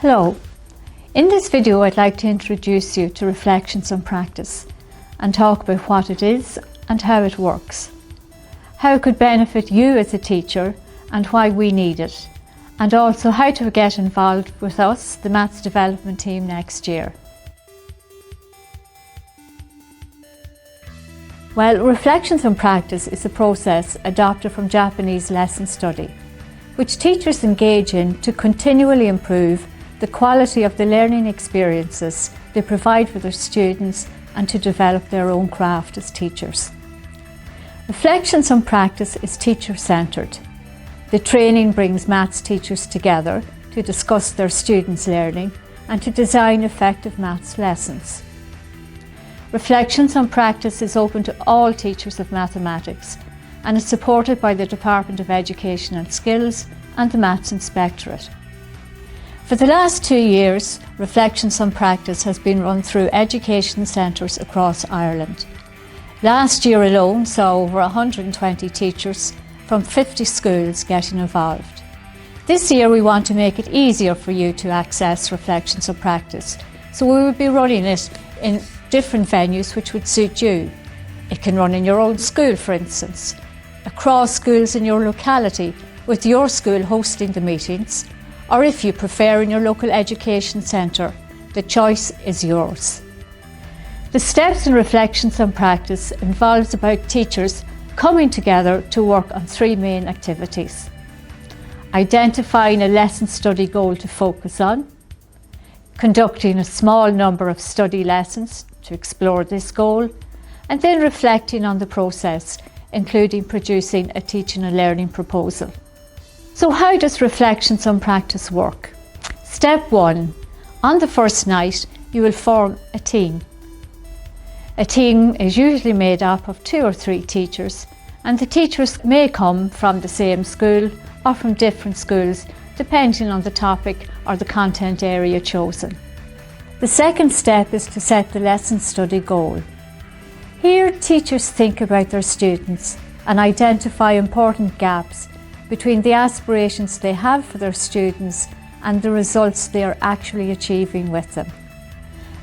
Hello. In this video I'd like to introduce you to reflections on practice and talk about what it is and how it works, how it could benefit you as a teacher and why we need it, and also how to get involved with us, the Maths Development Team, next year. Well, reflections on practice is a process adopted from Japanese lesson study, which teachers engage in to continually improve the quality of the learning experiences they provide for their students and to develop their own craft as teachers. Reflections on practice is teacher-centred. The training brings maths teachers together to discuss their students' learning and to design effective maths lessons. Reflections on practice is open to all teachers of mathematics and is supported by the Department of Education and Skills and the Maths Inspectorate. For the last 2 years, Reflections on Practice has been run through education centres across Ireland. Last year alone saw over 120 teachers from 50 schools getting involved. This year we want to make it easier for you to access Reflections on Practice, so we will be running it in different venues which would suit you. It can run in your own school, for instance, across schools in your locality, with your school hosting the meetings, or if you prefer in your local education centre. The choice is yours. The steps in Reflections on Practice involves about teachers coming together to work on 3 main activities: identifying a lesson study goal to focus on, conducting a small number of study lessons to explore this goal, and then reflecting on the process, including producing a teaching and learning proposal. So how does Reflections on Practice work? Step 1. On the first night, you will form a team. A team is usually made up of 2 or 3 teachers, and the teachers may come from the same school or from different schools, depending on the topic or the content area chosen. The second step is to set the lesson study goal. Here, teachers think about their students and identify important gaps between the aspirations they have for their students and the results they are actually achieving with them.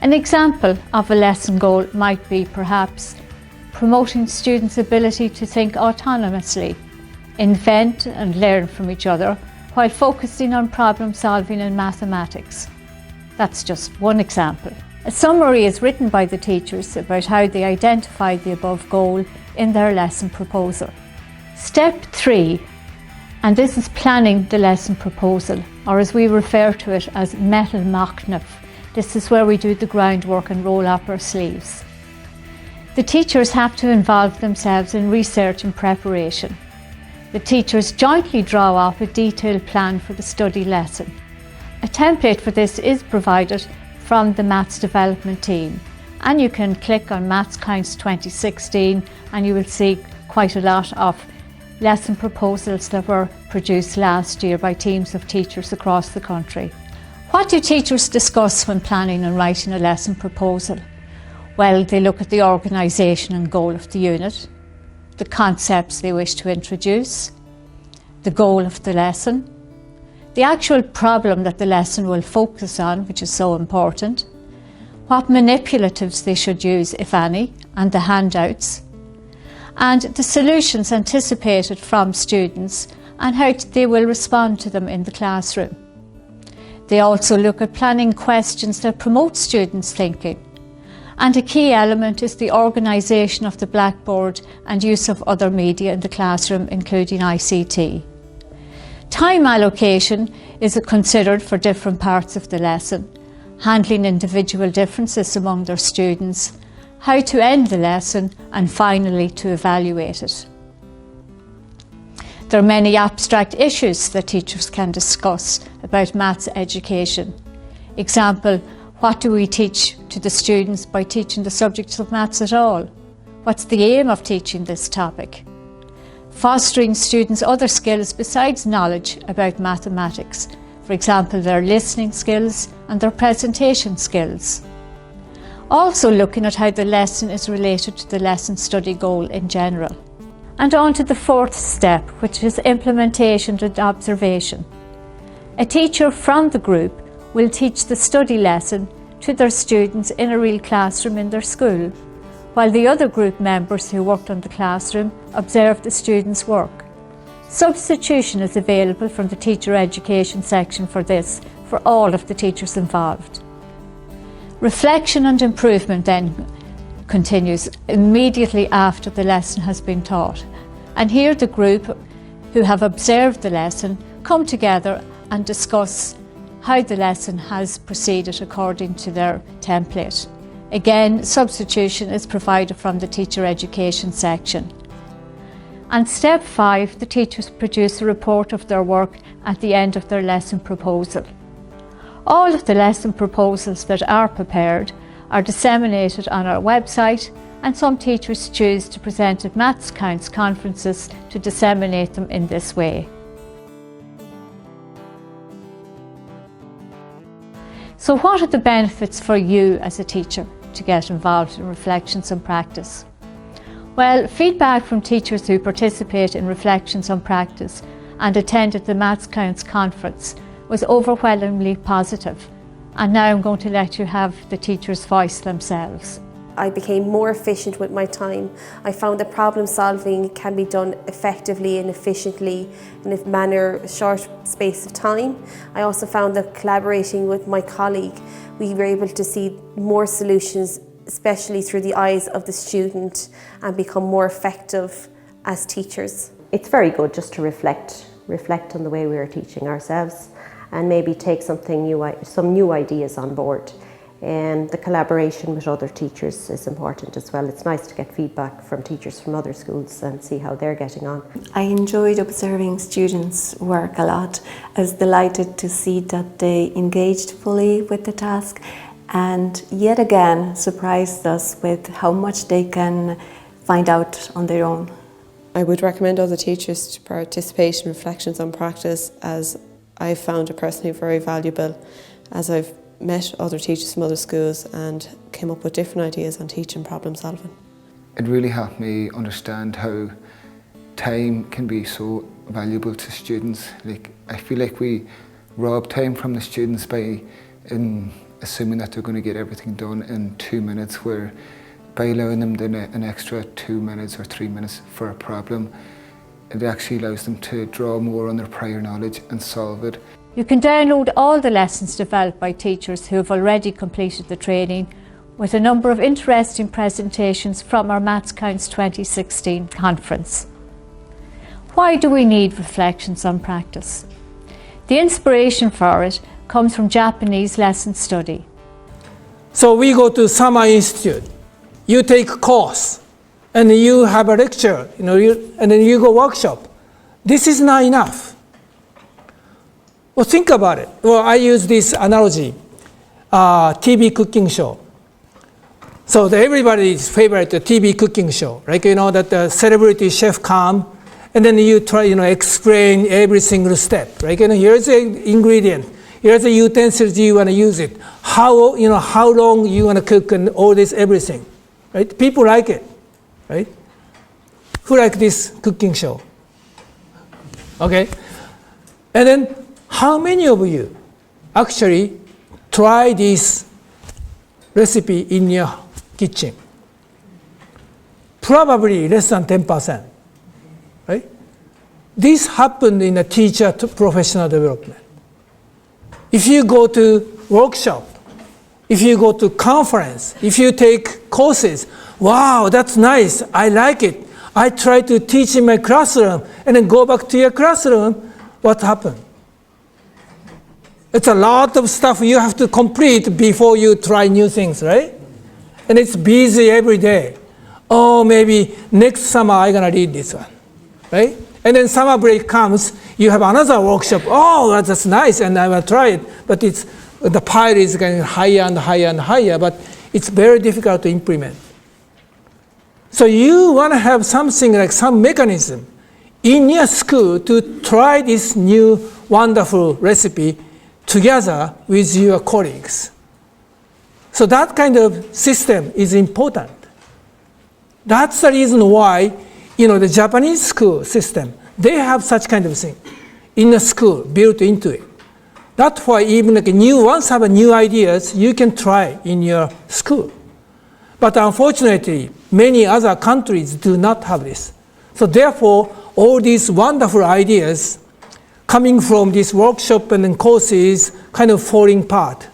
An example of a lesson goal might be perhaps promoting students' ability to think autonomously, invent and learn from each other while focusing on problem solving in mathematics. That's just one example. A summary is written by the teachers about how they identified the above goal in their lesson proposal. Step 3. And this is planning the lesson proposal, or as we refer to it as metal machnamh. This is where we do the groundwork and roll up our sleeves. The teachers have to involve themselves in research and preparation. The teachers jointly draw up a detailed plan for the study lesson. A template for this is provided from the Maths Development Team, and you can click on Maths Counts 2016 and you will see quite a lot of lesson proposals that were produced last year by teams of teachers across the country. What do teachers discuss when planning and writing a lesson proposal? Well, they look at the organisation and goal of the unit, the concepts they wish to introduce, the goal of the lesson, the actual problem that the lesson will focus on, which is so important, what manipulatives they should use, if any, and the handouts, and the solutions anticipated from students and how they will respond to them in the classroom. They also look at planning questions that promote students' thinking. And a key element is the organisation of the blackboard and use of other media in the classroom, including ICT. Time allocation is considered for different parts of the lesson, handling individual differences among their students, how to end the lesson, and finally to evaluate it. There are many abstract issues that teachers can discuss about maths education. Example, what do we teach to the students by teaching the subjects of maths at all? What's the aim of teaching this topic? Fostering students' other skills besides knowledge about mathematics, for example, their listening skills and their presentation skills. Also looking at how the lesson is related to the lesson study goal in general. And on to the 4th step, which is implementation and observation. A teacher from the group will teach the study lesson to their students in a real classroom in their school, while the other group members who worked on the classroom observed the students' work. Substitution is available from the teacher education section for this, for all of the teachers involved. Reflection and improvement then continues immediately after the lesson has been taught. And here the group who have observed the lesson come together and discuss how the lesson has proceeded according to their template. Again, substitution is provided from the teacher education section. And step 5, the teachers produce a report of their work at the end of their lesson proposal. All of the lesson proposals that are prepared are disseminated on our website, and some teachers choose to present at Maths Counts conferences to disseminate them in this way. So what are the benefits for you as a teacher to get involved in Reflections on Practice? Well, feedback from teachers who participate in Reflections on Practice and attended the Maths Counts conference was overwhelmingly positive. And now I'm going to let you have the teachers voice themselves. I became more efficient with my time. I found that problem solving can be done effectively and efficiently in a short space of time. I also found that collaborating with my colleague, we were able to see more solutions, especially through the eyes of the student, and become more effective as teachers. It's very good just to reflect on the way we are teaching ourselves and maybe take some new ideas on board. And the collaboration with other teachers is important as well. It's nice to get feedback from teachers from other schools and see how they're getting on. I enjoyed observing students' work a lot. I was delighted to see that they engaged fully with the task and yet again surprised us with how much they can find out on their own. I would recommend other teachers to participate in Reflections on Practice, as I found it personally very valuable, as I've met other teachers from other schools and came up with different ideas on teaching problem solving. It really helped me understand how time can be so valuable to students. I feel like we rob time from the students by assuming that they're going to get everything done in 2 minutes, where by allowing them an extra 2 minutes or 3 minutes for a problem, it actually allows them to draw more on their prior knowledge and solve it. You can download all the lessons developed by teachers who have already completed the training, with a number of interesting presentations from our Maths Counts 2016 conference. Why do we need Reflections on Practice? The inspiration for it comes from Japanese lesson study. So we go to Summer Institute, you take a course, and you have a lecture, and then you go workshop. This is not enough. Well, think about it. Well, I use this analogy, TV cooking show. So everybody's favorite TV cooking show, right? That the celebrity chef come, and then you try, explain every single step, right? Here's the ingredient, here's the utensils you want to use it, how long you want to cook, and all this, everything, right? People like it, right? Who like this cooking show? Okay, and then, how many of you actually try this recipe in your kitchen? Probably less than 10%, right? This happened in a teacher to professional development. If you go to workshop, if you go to conference, if you take courses, wow, that's nice, I like it. I try to teach in my classroom, and then go back to your classroom, what happened? It's a lot of stuff you have to complete before you try new things, right? And it's busy every day. Oh, maybe next summer I'm gonna read this one, right? And then summer break comes, you have another workshop. Oh, that's nice, and I will try it. But the pile is getting higher and higher and higher, but it's very difficult to implement. So you wanna have something like some mechanism in your school to try this new wonderful recipe together with your colleagues. So that kind of system is important. That's the reason why, the Japanese school system, they have such kind of thing in the school built into it. That's why even once you have new ideas, you can try in your school. But unfortunately, many other countries do not have this. So therefore, all these wonderful ideas coming from this workshop and then courses kind of falling apart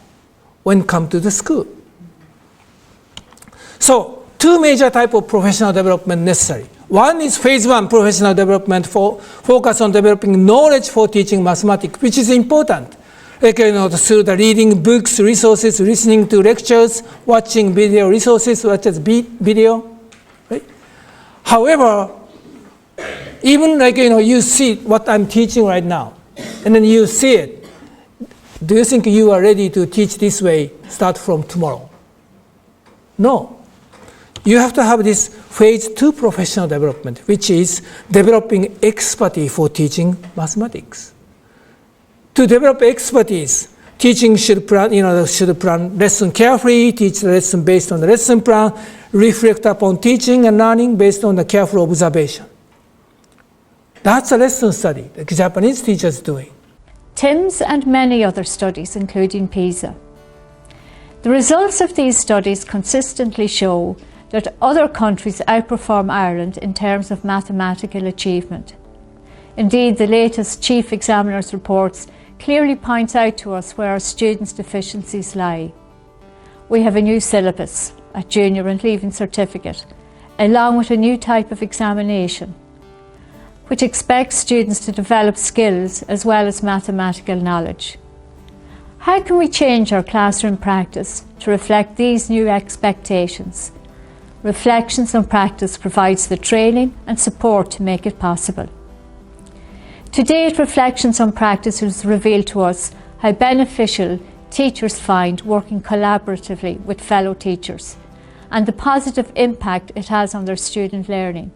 when come to the school. So two major types of professional development necessary. One is phase 1 professional development focus on developing knowledge for teaching mathematics, which is important. Like, through the reading books, resources, listening to lectures, watching video resources such as video. Right? However, even you see what I'm teaching right now, and then you see it. Do you think you are ready to teach this way, start from tomorrow? No. You have to have this phase 2 professional development, which is developing expertise for teaching mathematics. To develop expertise, teaching should plan lesson carefully, teach the lesson based on the lesson plan, reflect upon teaching and learning based on the careful observation. That's a lesson study the Japanese teachers doing. TIMSS and many other studies, including PISA. The results of these studies consistently show that other countries outperform Ireland in terms of mathematical achievement. Indeed, the latest Chief Examiner's reports clearly points out to us where our students' deficiencies lie. We have a new syllabus, a junior and leaving certificate, along with a new type of examination, which expects students to develop skills as well as mathematical knowledge. How can we change our classroom practice to reflect these new expectations? Reflections on Practice provides the training and support to make it possible. To date, Reflections on Practice has revealed to us how beneficial teachers find working collaboratively with fellow teachers and the positive impact it has on their student learning.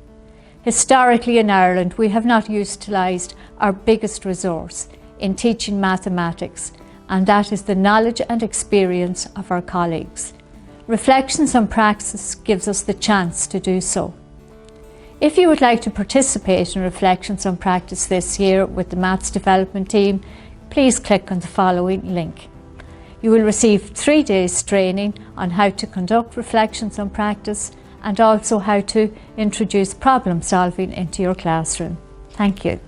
Historically in Ireland, we have not utilised our biggest resource in teaching mathematics, and that is the knowledge and experience of our colleagues. Reflections on Practice gives us the chance to do so. If you would like to participate in Reflections on Practice this year with the Maths Development Team, please click on the following link. You will receive 3 days training on how to conduct Reflections on Practice and also how to introduce problem solving into your classroom. Thank you.